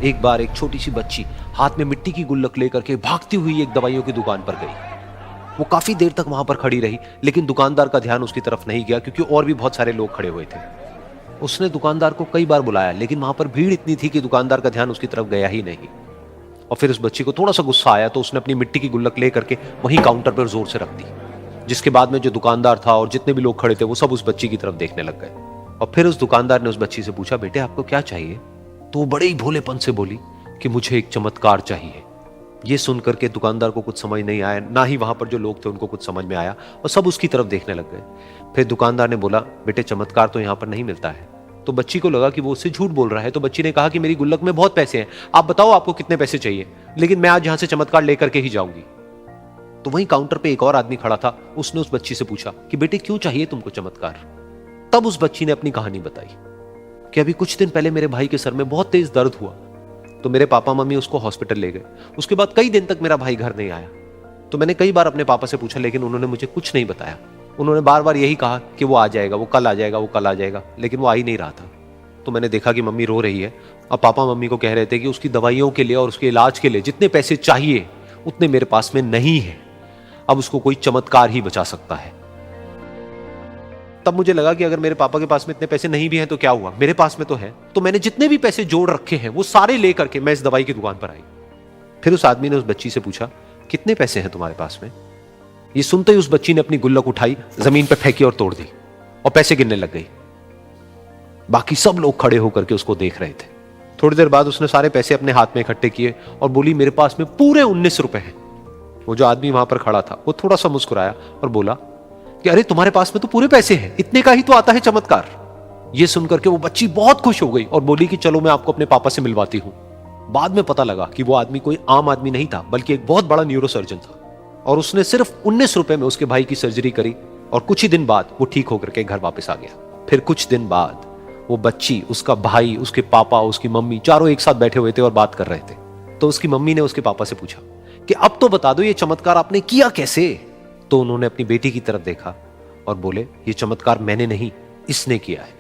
एक बार एक छोटी सी बच्ची हाथ में मिट्टी की गुल्लक लेकर के भागती हुई एक दवाइयों की दुकान पर गई। वो काफी देर तक वहां पर खड़ी रही, लेकिन दुकानदार का ध्यान उसकी तरफ नहीं गया क्योंकि और भी बहुत सारे लोग खड़े हुए थे। उसने दुकानदार को कई बार बुलाया, लेकिन वहां पर भीड़ इतनी थी कि दुकानदार का ध्यान उसकी तरफ गया ही नहीं। और फिर उस बच्ची को थोड़ा सा गुस्सा आया तो उसने अपनी मिट्टी की गुल्लक लेकर के वहीं काउंटर पर जोर से रख दी, जिसके बाद में जो दुकानदार था और जितने भी लोग खड़े थे वो सब उस बच्ची की तरफ देखने लग गए। और फिर उस दुकानदार ने उस बच्ची से पूछा, बेटे आपको क्या चाहिए? तो वो बड़े ही भोलेपन से बोली कि मुझे एक चमत्कार चाहिए। ये सुनकर के दुकानदार को कुछ समझ नहीं आया, ना ही वहां पर जो लोग थे उनको कुछ समझ में आया, और सब उसकी तरफ देखने लग गए। फिर दुकानदार ने बोला, बेटे चमत्कार तो यहां पर नहीं मिलता है। तो बच्ची को लगा कि वो उससे झूठ बोल रहा है, तो बच्ची ने कहा कि मेरी गुल्लक में बहुत पैसे हैं, आप बताओ आपको कितने पैसे चाहिए, लेकिन मैं आज यहां से चमत्कार लेकर के ही जाऊंगी। तो वहीं काउंटर पे एक और आदमी खड़ा था, उसने उस बच्ची से पूछा कि बेटे क्यों चाहिए तुमको चमत्कार? तब उस बच्ची ने अपनी कहानी बताई कि अभी कुछ दिन पहले मेरे भाई के सर में बहुत तेज दर्द हुआ, तो मेरे पापा मम्मी उसको हॉस्पिटल ले गए। उसके बाद कई दिन तक मेरा भाई घर नहीं आया। तो मैंने कई बार अपने पापा से पूछा, लेकिन उन्होंने मुझे कुछ नहीं बताया। उन्होंने बार बार यही कहा कि वो आ जाएगा, वो कल आ जाएगा, वो कल आ जाएगा, लेकिन वो आ ही नहीं रहा था। तो मैंने देखा कि मम्मी रो रही है, और पापा मम्मी को कह रहे थे कि उसकी दवाइयों के लिए और उसके इलाज के लिए जितने पैसे चाहिए उतने मेरे पास में नहीं है, अब उसको कोई चमत्कार ही बचा सकता है। तब मुझे लगा कि अगर मेरे पापा के पास में इतने पैसे नहीं भी हैं तो क्या हुआ, मेरे पास में तो है। तो मैंने जितने भी पैसे जोड़ रखे हैं वो सारे लेकर के मैं इस दवाई की दुकान पर आई। फिर उस आदमी ने उस बच्ची से पूछा, कितने पैसे हैं तुम्हारे पास में? ये सुनते ही उस बच्ची ने अपनी गुल्लक उठाई, जमीन पर फेंकी और तोड़ दी, और पैसे गिनने लग गई। बाकी सब लोग खड़े होकर के उसको देख रहे थे। थोड़ी देर बाद उसने सारे पैसे अपने हाथ में इकट्ठे किए और बोली, मेरे पास में पूरे 19 रुपए हैं। वो जो आदमी वहां पर खड़ा था वो थोड़ा सा मुस्कुराया और बोला कि अरे तुम्हारे पास में तो पूरे पैसे हैं, इतने का ही तो आता है चमत्कार। ये सुनकर के वो बच्ची बहुत खुश हो गई और बोली कि चलो मैं आपको अपने पापा से मिलवाती हूं। बाद में पता लगा कि वो आदमी कोई आम आदमी नहीं था, बल्कि एक बहुत बड़ा न्यूरोसर्जन था, और उसने सिर्फ 19 रुपए में उसके भाई की सर्जरी करी, और कुछ ही दिन बाद वो ठीक होकर के घर वापस आ गया। फिर कुछ दिन बाद वो बच्ची, उसका भाई, उसके पापा, उसकी मम्मी, चारों एक साथ बैठे हुए थे और बात कर रहे थे। तो उसकी मम्मी ने उसके पापा से पूछा कि अब तो बता दो ये चमत्कार आपने किया कैसे? तो उन्होंने अपनी बेटी की तरफ देखा और बोले, ये चमत्कार मैंने नहीं, इसने किया है।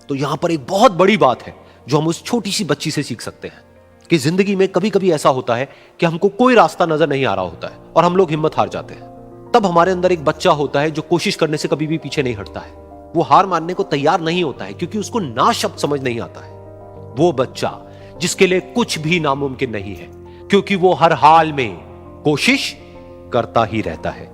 तो यहां पर एक बहुत बड़ी बात है जो हम उस छोटी सी बच्ची से सीख सकते हैं कि जिंदगी में कभी कभी ऐसा होता है कि हमको कोई रास्ता नजर नहीं आ रहा होता है और हम लोग हिम्मत हार जाते हैं। तब हमारे अंदर एक बच्चा होता है जो कोशिश करने से कभी भी पीछे नहीं हटता है। वो हार मानने को तैयार नहीं होता है क्योंकि उसको ना शब्द समझ नहीं आता है। वो बच्चा जिसके लिए कुछ भी नामुमकिन नहीं है, क्योंकि वो हर हाल में कोशिश करता ही रहता है।